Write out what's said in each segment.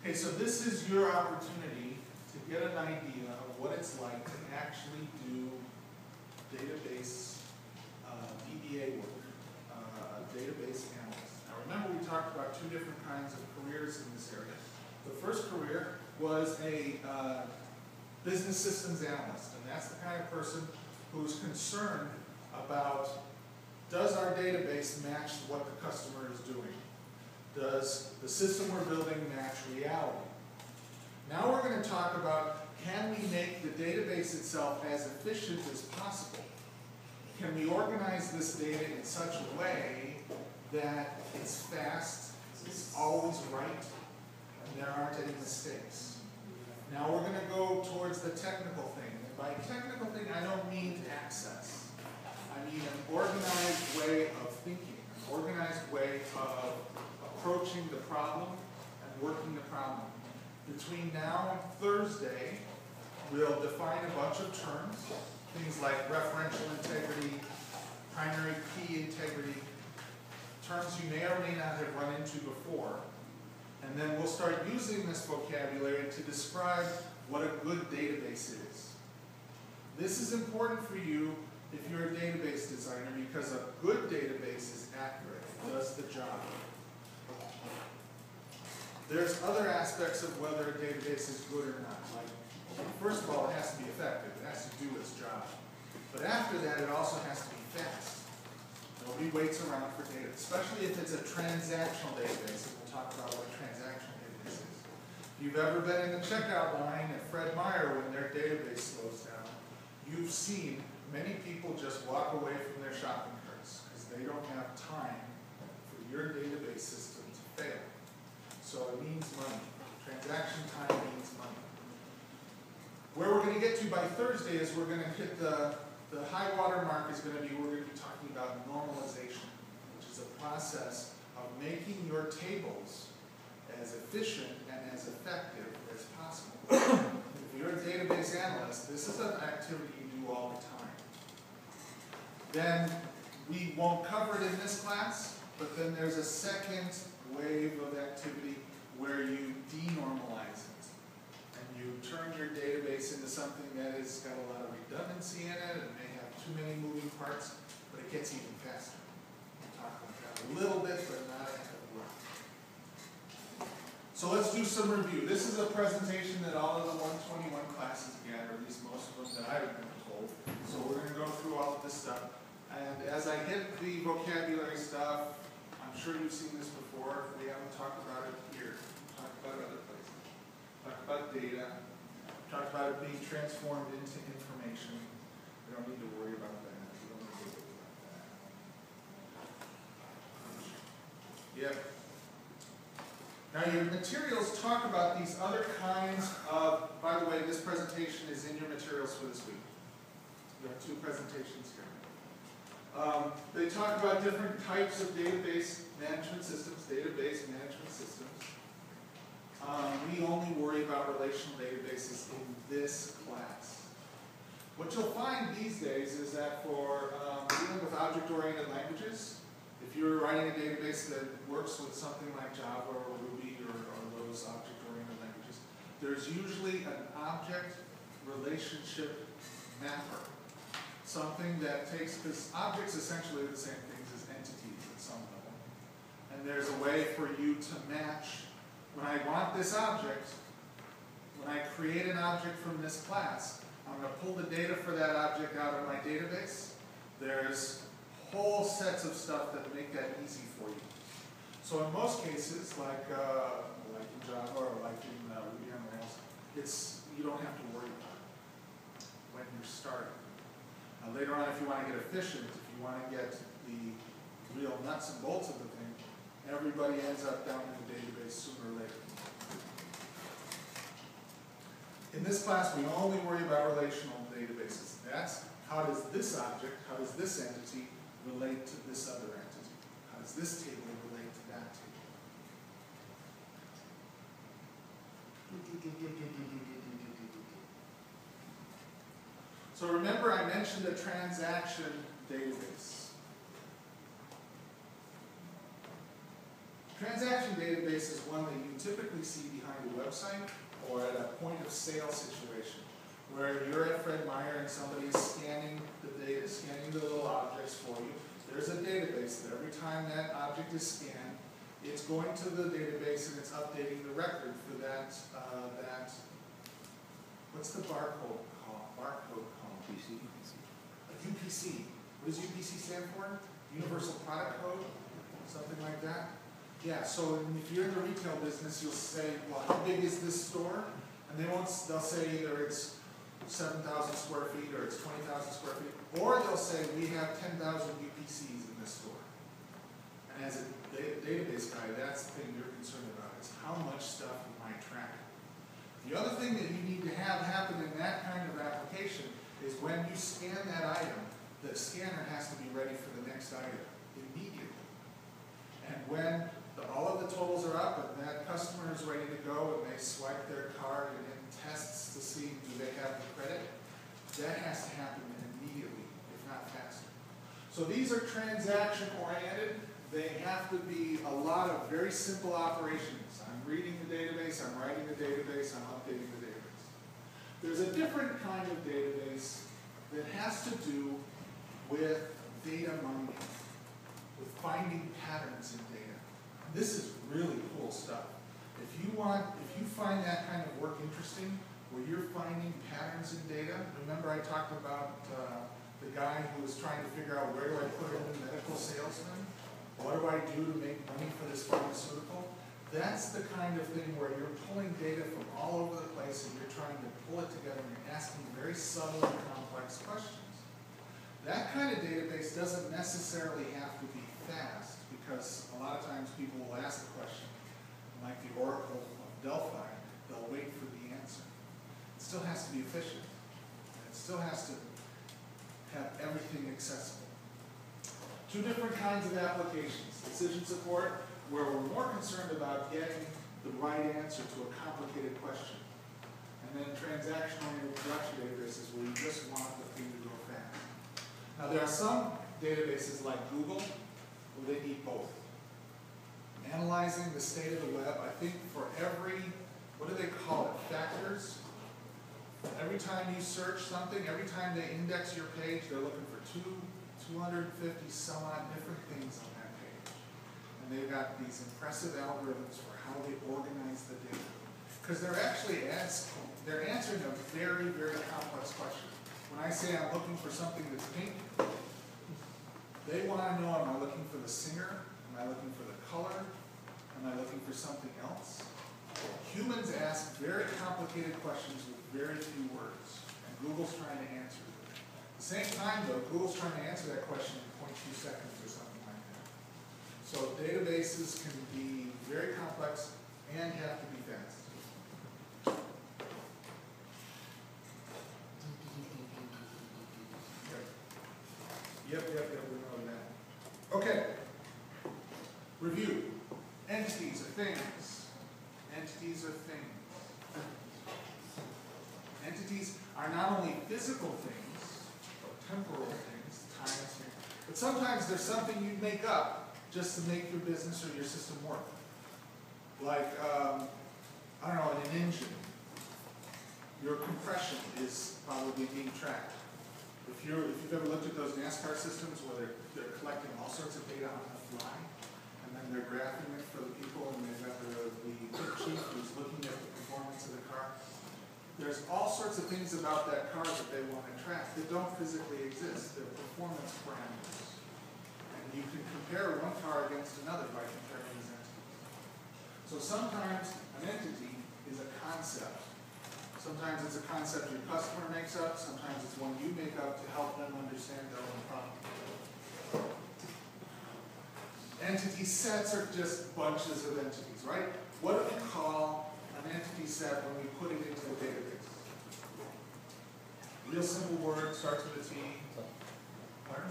Okay, so this is your opportunity to get an idea of what it's like to actually do database DBA work, database analyst. Now remember we talked about two different kinds of careers in this area. The first career was a business systems analyst, and that's the kind of person who's concerned about, does our database match what the customer is doing? Does the system we're building match reality? Now we're going to talk about, can we make the database itself as efficient as possible? Can we organize this data in such a way that it's fast, it's always right, and there aren't any mistakes? Now we're going to go towards the technical thing. And by technical thing, I don't mean access. I mean an organized way of thinking, an organized way of approaching the problem and working the problem. Between now and Thursday, we'll define a bunch of terms, things like referential integrity, primary key integrity, terms you may or may not have run into before. And then we'll start using this vocabulary to describe what a good database is. This is important for you if you're a database designer, because a good database is accurate, it does the job. There's other aspects of whether a database is good or not. Like, first of all, it has to be effective. It has to do its job. But after that, it also has to be fast. Nobody waits around for data, especially if it's a transactional database. And we'll talk about what a transactional database is. If you've ever been in the checkout line at Fred Meyer when their database slows down, you've seen many people just walk away from their shopping carts because they don't have time for your database system to fail. So it means money. Transaction time means money. Where we're going to get to by Thursday is we're going to hit the high water mark is going to be, we're going to be talking about normalization, which is a process of making your tables as efficient and as effective as possible. If you're a database analyst, this is an activity you do all the time. Then we won't cover it in this class, but then there's a second wave of activity where you denormalize it. And you turn your database into something that has got a lot of redundancy in it and may have too many moving parts, but it gets even faster. We'll talk about that a little bit, but not a heck of a lot. So let's do some review. This is a presentation that all of the 121 classes get, or at least most of them that I've been told. So we're going to go through all of this stuff. And as I hit the vocabulary stuff, I'm sure you've seen this before. If we haven't talked about it here, talk about it other places. Talk about data. Talk about it being transformed into information. We don't need to worry about that. We don't need to worry about that. Yep. Now your materials talk about these other kinds of, by the way, this presentation is in your materials for this week. You have two presentations here. They talk about different types of database management systems, We only worry about relational databases in this class. What you'll find these days is that for dealing with object-oriented languages, if you're writing a database that works with something like Java or Ruby or those object-oriented languages, there's usually an object relationship mapper. Something that takes, because objects essentially are the same things as entities at some level. And there's a way for you to match, when I want this object, when I create an object from this class, I'm going to pull the data for that object out of my database. There's whole sets of stuff that make that easy for you. So in most cases, like in Java or like in Ruby on Rails, you don't have to worry about it when you're starting. Later on, if you want to get efficient, if you want to get the real nuts and bolts of the thing, everybody ends up down in the database sooner or later. In this class, we only worry about relational databases. That's how does this object, how does this entity relate to this other entity? How does this table relate to that table? So remember I mentioned a transaction database. Transaction transaction database is one that you typically see behind a website or at a point of sale situation, where you're at Fred Meyer and somebody is scanning the data, scanning the little objects for you. There's a database that every time that object is scanned, it's going to the database and it's updating the record for that, what's the barcode called? UPC. A UPC. What does UPC stand for? Universal Product Code? Something like that? Yeah, so if you're in the retail business, you'll say, well, how big is this store? And they'll say either it's 7,000 square feet or it's 20,000 square feet, or they'll say we have 10,000 UPCs in this store. And as a database guy, that's the thing you're concerned about, is how much stuff am I tracking? The other thing that you need to have happen in that kind of application is when you scan that item, the scanner has to be ready for the next item immediately. And when all of the totals are up and that customer is ready to go and they swipe their card and it tests to see do they have the credit, that has to happen immediately, if not faster. So these are transaction oriented. They have to be a lot of very simple operations. I'm reading the database, I'm writing the database, I'm updating the database. There's a different kind of database that has to do with data mining, with finding patterns in data. This is really cool stuff. If you find that kind of work interesting, where you're finding patterns in data, remember I talked about the guy who was trying to figure out where do I put in the medical salesman? What do I do to make money for this pharmaceutical? That's the kind of thing where you're pulling data from all over the place and you're trying to pull it together and you're asking very subtle and complex questions. That kind of database doesn't necessarily have to be fast, because a lot of times people will ask a question, like the Oracle of Delphi, they'll wait for the answer. It still has to be efficient. And it still has to have everything accessible. Two different kinds of applications. Decision support, where we're more concerned about getting the right answer to a complicated question. And then transactional production databases, where you just want the thing to go fast. Now there are some databases like Google, where they need both. Analyzing the state of the web, I think for every, what do they call it, factors? Every time you search something, every time they index your page, they're looking for 250 some odd different things on that page. And they've got these impressive algorithms for how they organize the data. Because they're answering a very, very complex question. When I say I'm looking for something that's pink, they want to know, am I looking for the singer? Am I looking for the color? Am I looking for something else? Humans ask very complicated questions with very few words, and Google's trying to answer them. At the same time, though, Google's trying to answer that question in 0.2 seconds or something like that. So databases can be very complex and have to be fast. Yep, we know that. Okay. Review. Entities are things. Entities are things. Entities are not only physical things, but temporal things, time things, but sometimes there's something you make up just to make your business or your system work. Like, I don't know, in an engine, your compression is probably being tracked. If you've ever looked at those NASCAR systems where they're collecting all sorts of data on the fly, and then they're graphing it for the people, and they've got the pit chief who's looking at the performance of the car. There's all sorts of things about that car that they want to track that don't physically exist. They're performance parameters. And you can compare one car against another by comparing these entities. So sometimes an entity is a concept. Sometimes it's a concept your customer makes up, sometimes it's one you make up to help them understand their own problem. Entity sets are just bunches of entities, right? What do we call an entity set when we put it into a database? Real simple word, starts with a T. Pardon?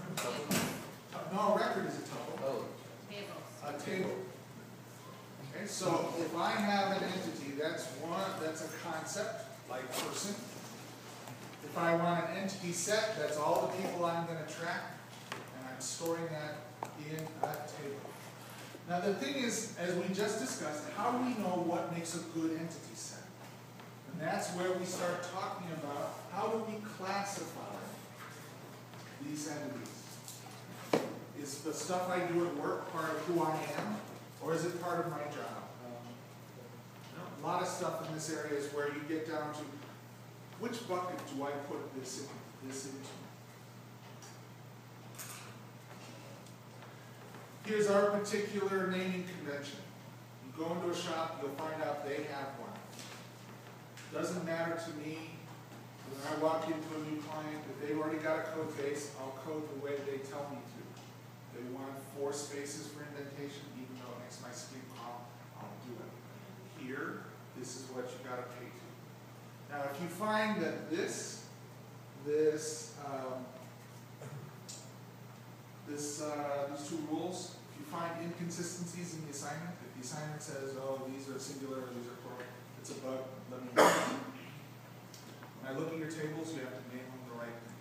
No, a record is a tuple. Oh. A table. Okay, so if I have an entity, that's a concept. Like person. If I want an entity set, that's all the people I'm going to track, and I'm storing that in a table. Now the thing is, as we just discussed, how do we know what makes a good entity set? And that's where we start talking about how do we classify these entities. Is the stuff I do at work part of who I am, or is it part of my job? A lot of stuff in this area is where you get down to which bucket do I put this into? Here's our particular naming convention. You go into a shop, you'll find out they have one. Doesn't matter to me. When I walk into a new client, if they've already got a code base, I'll code the way they tell me to. If they want 4 spaces for indentation, even though it makes my skin crawl, I'll do it. Here, this is what you got to pay to. Now, if you find that these 2 rules, if you find inconsistencies in the assignment, if the assignment says, oh, these are singular, or these are plural, it's a bug, let me know. When I look at your tables, you have to name them the right thing.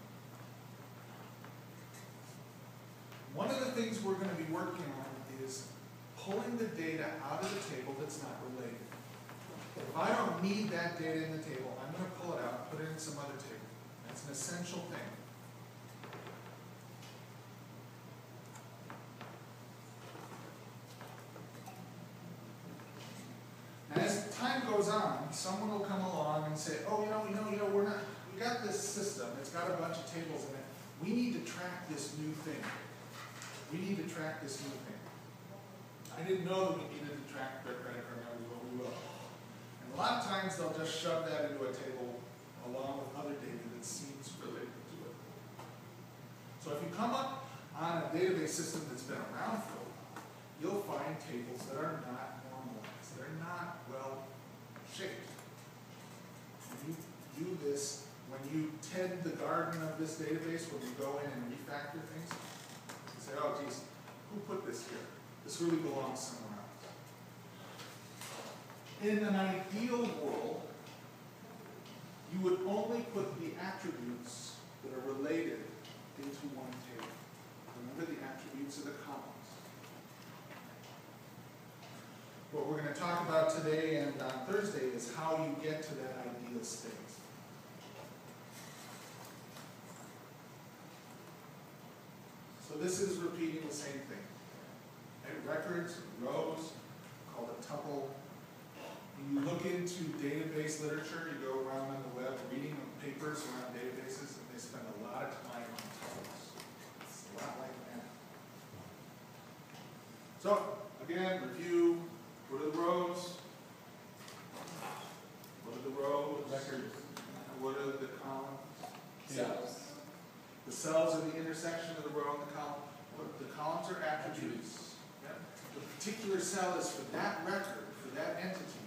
One of the things we're going to be working on is pulling the data out of the table that's not related. If I don't need that data in the table, I'm going to pull it out and put it in some other table. That's an essential thing. And as time goes on, someone will come along and say, oh, we got this system, it's got a bunch of tables in it. We need to track this new thing. We need to track this new thing. I didn't know that we needed to track credit card numbers, but we will. A lot of times they'll just shove that into a table along with other data that seems related to it. So if you come up on a database system that's been around for a while, you'll find tables that are not normalized. They're not well shaped. When you do this, when you tend the garden of this database, when you go in and refactor things, you say, oh geez, who put this here? This really belongs somewhere else. In an ideal world, you would only put the attributes that are related into one table. Remember, the attributes are the columns. What we're going to talk about today and on Thursday is how you get to that ideal state. So this is repeating the same thing. Records, rows, called a tuple. When you look into database literature, you go around on the web reading papers around databases, and they spend a lot of time on tuples. It's a lot like that. So, again, review. What are the rows? What are the rows? Records. What are the columns? Cells. The cells are the intersection of the row and the column. The columns are attributes. The particular cell is for that record, for that entity.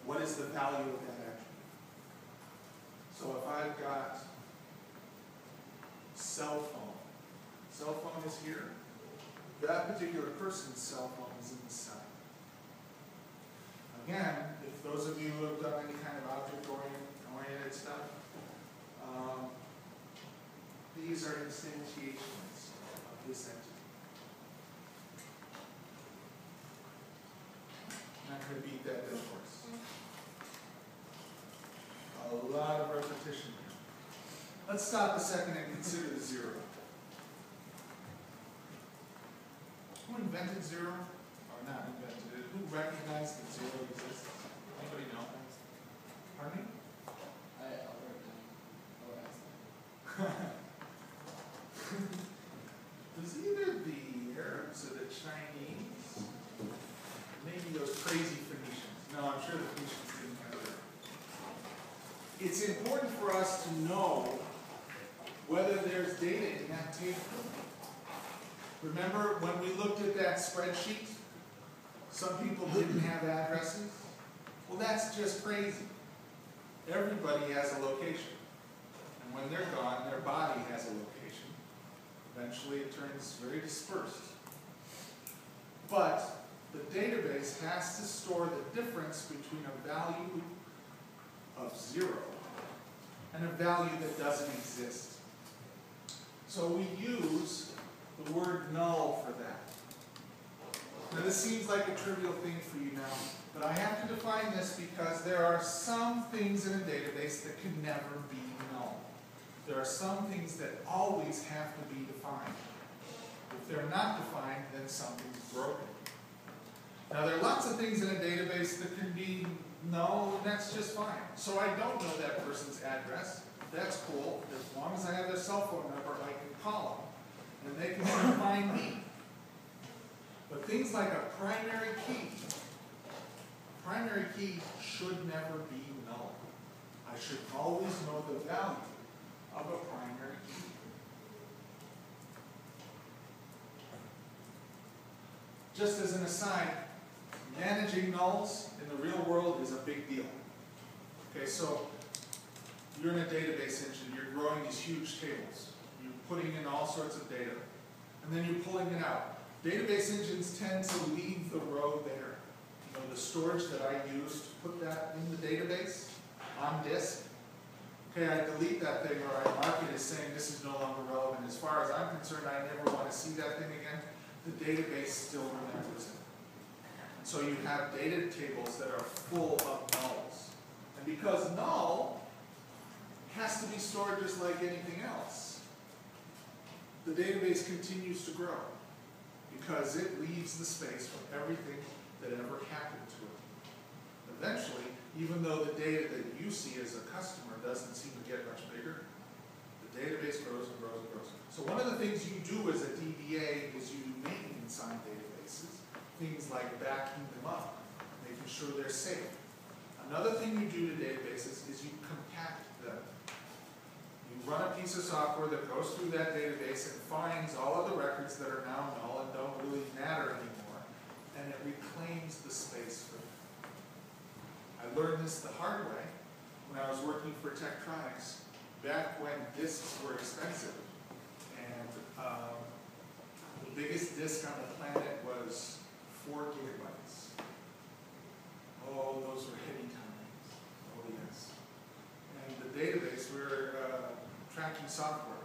What is the value of that attribute? So if I've got cell phone is here. That particular person's cell phone is in the cell. Again, if those of you who have done any kind of object-oriented stuff, these are instantiations of this entity. I'm not going to beat that dead horse. A lot of repetition here. Let's stop a second and consider the zero. Who invented zero? Or not invented it? Who recognized that zero exists? Anybody know? Pardon me? Does either the Arabs or the Chinese, maybe those crazy Phoenicians? No, I'm sure the Phoenicians didn't have it. It's important for us to know whether there's data in that table. Remember when we looked at that spreadsheet? Some people didn't have addresses. Well, that's just crazy. Everybody has a location. And when they're gone, their body has a location. Eventually it turns very dispersed. But the database has to store the difference between a value of 0 and a value that doesn't exist. So we use the word null for that. Now this seems like a trivial thing for you now, but I have to define this because there are some things in a database that can never be null. There are some things that always have to be defined. If they're not defined, then something's broken. Now there are lots of things in a database that can be null, and that's just fine. So I don't know that person's address. That's cool. As long as I have their cell phone number, I can call them, and they can find me. But things like a primary key should never be null. I should always know the value of a primary key. Just as an aside, managing nulls in the real world is a big deal. Okay, so you're in a database engine, you're growing these huge tables. You're putting in all sorts of data, and then you're pulling it out. Database engines tend to leave the row there. You know, the storage that I use to put that in the database on disk. Okay, I delete that thing, or I mark it as saying this is no longer relevant. As far as I'm concerned, I never want to see that thing again. The database still remembers it. And so you have data tables that are full of nulls. And because null has to be stored just like anything else, the database continues to grow because it leaves the space for everything that ever happened to it. Eventually, even though the data that you see as a customer doesn't seem to get much bigger, the database grows and grows and grows. So one of the things you do as a DBA is you do maintenance on databases, things like backing them up, making sure they're safe. Another thing you do to databases is you compact them. You run a piece of software that goes through that database and finds all of the records that are now null and don't really matter anymore, and it reclaims the space for them. I learned this the hard way when I was working for Tektronix, back when disks were expensive. And the biggest disk on the planet was 4 gigabytes. Oh, those were heady times. Oh, yes. And the database, we were tracking software.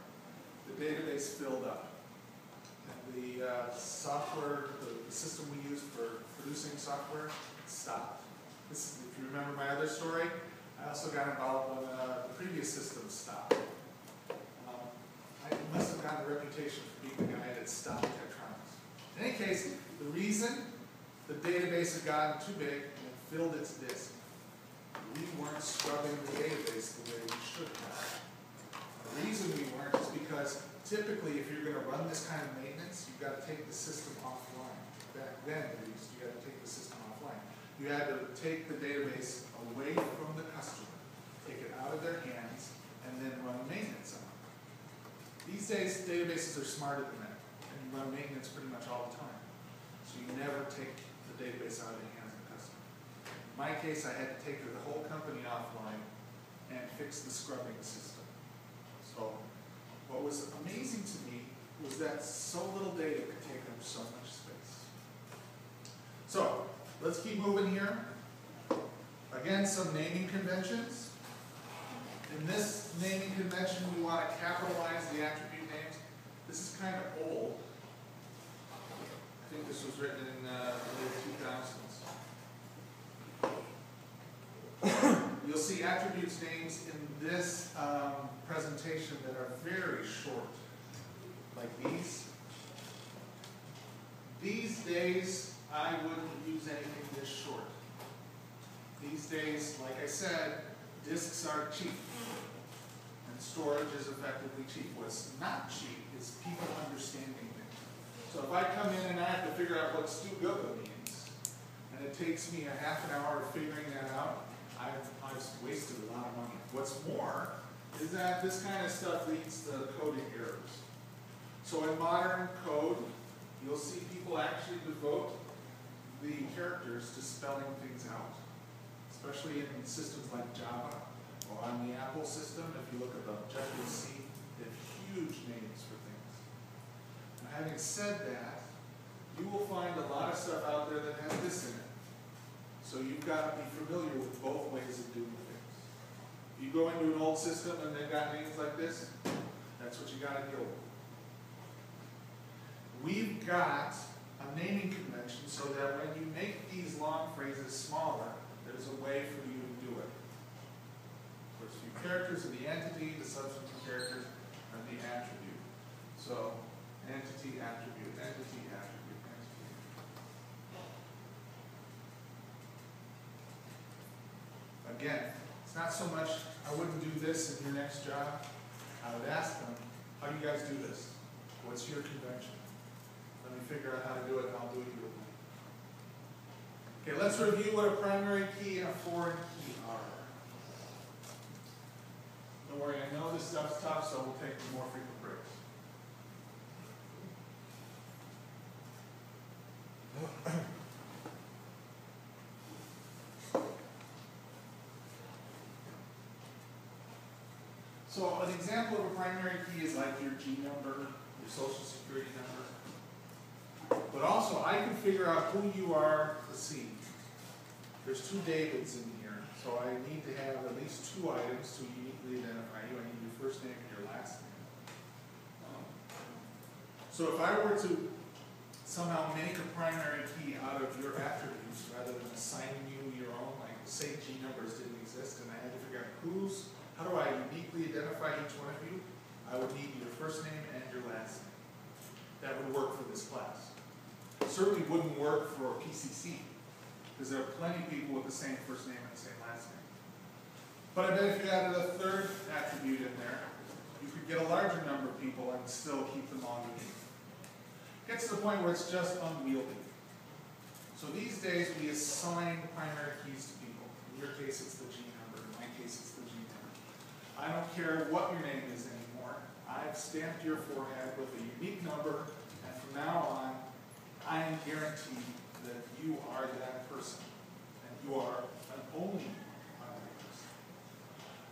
The database filled up. And the software, the system we used for producing software, stopped. This, if you remember my other story, I also got involved when the previous system stopped. I must have gotten a reputation for being the guy that stopped Tektronix. In any case, the reason the database had gotten too big and filled its disk, we weren't scrubbing the database the way we should have. The reason we weren't is because typically if you're going to run this kind of maintenance, you've got to take the system offline. Back then, at least, you got to take the system offline. You had to take the database away from the customer, take it out of their hands, and then run maintenance on it. These days, databases are smarter than that, and you run maintenance pretty much all the time. So you never take the database out of the hands of the customer. In my case, I had to take the whole company offline and fix the scrubbing system. So what was amazing to me was that so little data could take up so much space. So let's keep moving here. Again, some naming conventions. In this naming convention, we want to capitalize the attribute names. This is kind of old. I think this was written in the late 2000s. You'll see attributes names in this presentation that are very short, like these. These days, I wouldn't use anything this short. These days, like I said, disks are cheap, and storage is effectively cheap. What's not cheap is people understanding things. So if I come in and I have to figure out what Stu Gilda means, and it takes me a half an hour of figuring that out, I've wasted a lot of money. What's more is that this kind of stuff leads to coding errors. So in modern code, you'll see people actually devote the characters to spelling things out, especially in systems like Java or on the Apple system. If you look at the Objective-C, they have huge names for things. And having said that, you will find a lot of stuff out there that has this in it. So you've got to be familiar with both ways of doing things. If you go into an old system and they've got names like this, that's what you got to deal with. We've got a naming convention so that when you make these long phrases smaller, there's a way for you to do it. First few characters are the entity, the substantive characters are the attribute. So, entity, attribute, entity, attribute, entity. Again, it's not so much, I wouldn't do this in your next job. I would ask them, how do you guys do this? What's your convention? Let me figure out how to do it and I'll do it your way. Okay, let's review what a primary key and a foreign key are. Don't worry, I know this stuff's tough, so we'll take more frequent breaks. So an example of a primary key is like your G number, your social security number. But also I can figure out who you are. Let's see. There's 2 Davids in here, so I need to have at least 2 items to uniquely identify you. I need your first name and your last name. So if I were to somehow make a primary key out of your attributes rather than assigning you your own, like say G numbers didn't exist and I had to figure out how do I uniquely identify each one of you, I would need your first name and your last name. That would work for this class. It certainly wouldn't work for a PCC, because there are plenty of people with the same first name and the same last name. But I bet if you added a 3rd attribute in there, you could get a larger number of people and still keep them all unique. It gets to the point where it's just unwieldy. So these days we assign primary keys to people. In your case it's the G number, in my case it's the G number. I don't care what your name is anymore. I've stamped your forehead with a unique number, and from now on, I am guaranteed that you are that person, and you are an only primary person.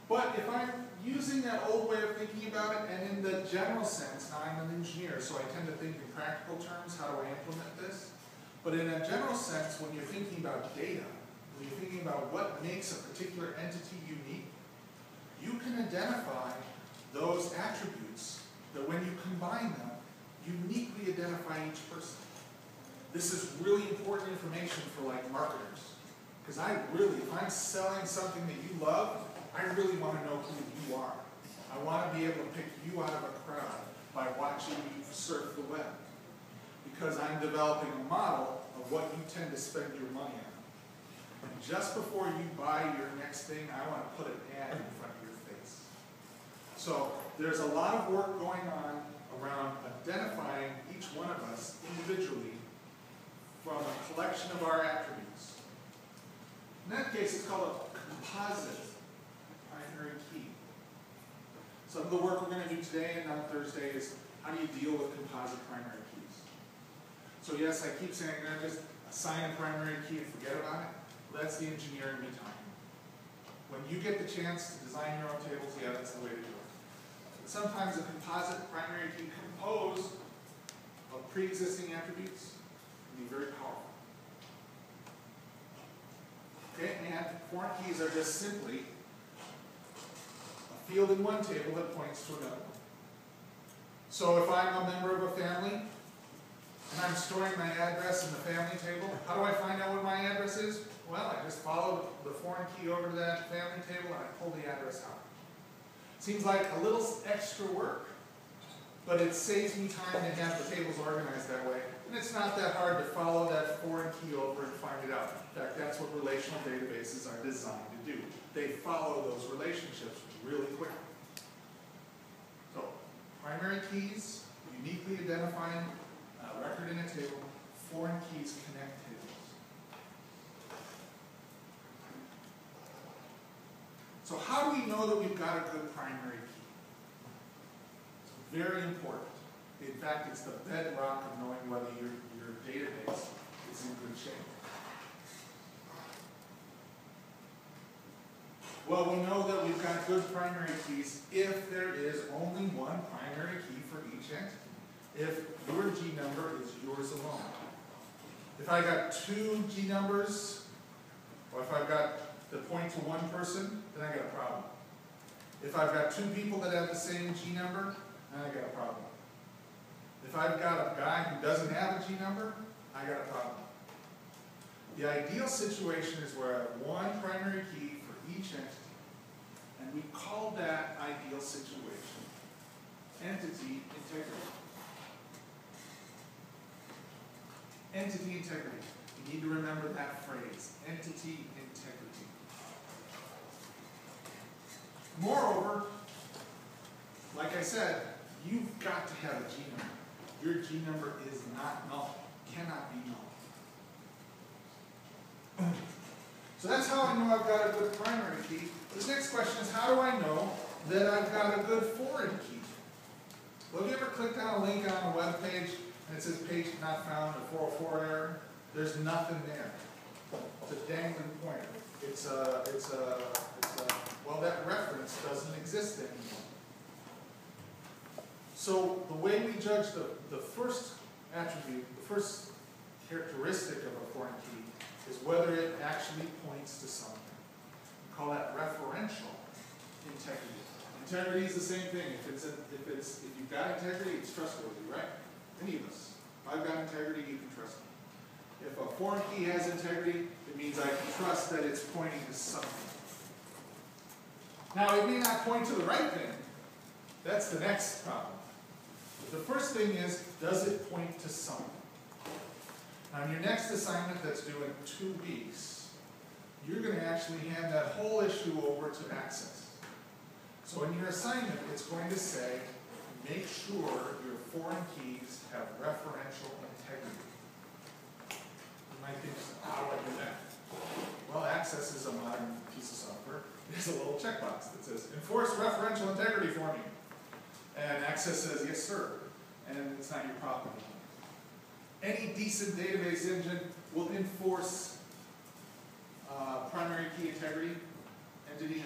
But if I'm using that old way of thinking about it, and in the general sense, now I'm an engineer, so I tend to think in practical terms, how do I implement this? But in a general sense, when you're thinking about data, when you're thinking about what makes a particular entity unique, you can identify those attributes that when you combine them, uniquely identify each person. This is really important information for like marketers. Because if I'm selling something that you love, I really want to know who you are. I want to be able to pick you out of a crowd by watching you surf the web. Because I'm developing a model of what you tend to spend your money on. And just before you buy your next thing, I want to put an ad in front of your face. So there's a lot of work going on around identifying each one of us individually from a collection of our attributes. In that case, it's called a composite primary key. Some of the work we're going to do today and on Thursday is how do you deal with composite primary keys. So yes, I keep saying I'm going to just assign a primary key and forget about it. Well, that's the engineer in me talking. When you get the chance to design your own tables, yeah, that's the way to do it. But sometimes a composite primary key composed of pre-existing attributes can be very powerful. Okay, and foreign keys are just simply a field in one table that points to another one. So if I'm a member of a family, and I'm storing my address in the family table, how do I find out what my address is? Well, I just follow the foreign key over to that family table and I pull the address out. Seems like a little extra work, but it saves me time to have the tables organized that way. And it's not that hard to follow that foreign key over and find it out. In fact, that's what relational databases are designed to do. They follow those relationships really quickly. So, primary keys, uniquely identifying a record in a table, foreign keys connect tables. So how do we know that we've got a good primary key? It's very important. In fact, it's the bedrock of knowing whether your database is in good shape. Well, we know that we've got good primary keys if there is only one primary key for each entity. If your G number is yours alone. If I got 2 G numbers, or if I've got that point to one person, then I got a problem. If I've got 2 people that have the same G number, then I got a problem. If I've got a guy who doesn't have a G number, I got a problem. The ideal situation is where I have one primary key for each entity, and we call that ideal situation entity integrity. Entity integrity. You need to remember that phrase, entity integrity. Moreover, like I said, you've got to have a G number. Your G number is not null, cannot be null. So that's how I know I've got a good primary key. This next question is, how do I know that I've got a good foreign key? Well, have you ever clicked on a link on a web page and it says page not found, a 404 error? There's nothing there. It's a dangling pointer. Well, that reference doesn't exist anymore. So the way we judge the first attribute, the first characteristic of a foreign key is whether it actually points to something. We call that referential integrity. Integrity is the same thing. If you've got integrity, it's trustworthy, right? Any of us. If I've got integrity, you can trust me. If a foreign key has integrity, it means I can trust that it's pointing to something. Now, it may not point to the right thing. That's the next problem. The first thing is, does it point to something? Now, in your next assignment that's due in 2 weeks, you're going to actually hand that whole issue over to Access. So in your assignment, it's going to say, make sure your foreign keys have referential integrity. You might think, how do I do that? Well, Access is a modern piece of software. There's a little checkbox that says, enforce referential integrity for me. And Access says, yes, sir. And it's not your problem anymore. Any decent database engine will enforce primary key integrity, entity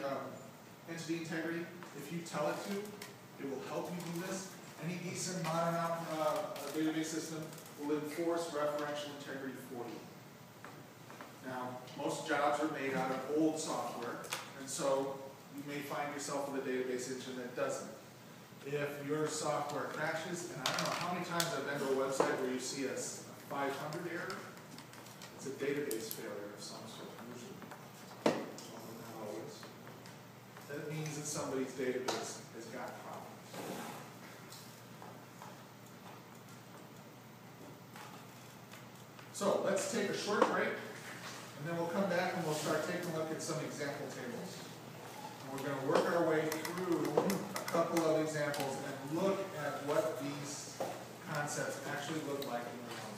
integrity. If you tell it to, it will help you do this. Any decent modern database system will enforce referential integrity for you. Now, most jobs are made out of old software, and so you may find yourself with a database engine that doesn't. If your software crashes, and I don't know how many times I've been to a website where you see a 500 error, it's a database failure of some sort, usually. Although not always. That means that somebody's database has got problems. So let's take a short break, and then we'll come back and we'll start taking a look at some example tables. And we're going to work our way through a couple of examples and look at what these concepts actually look like in reality.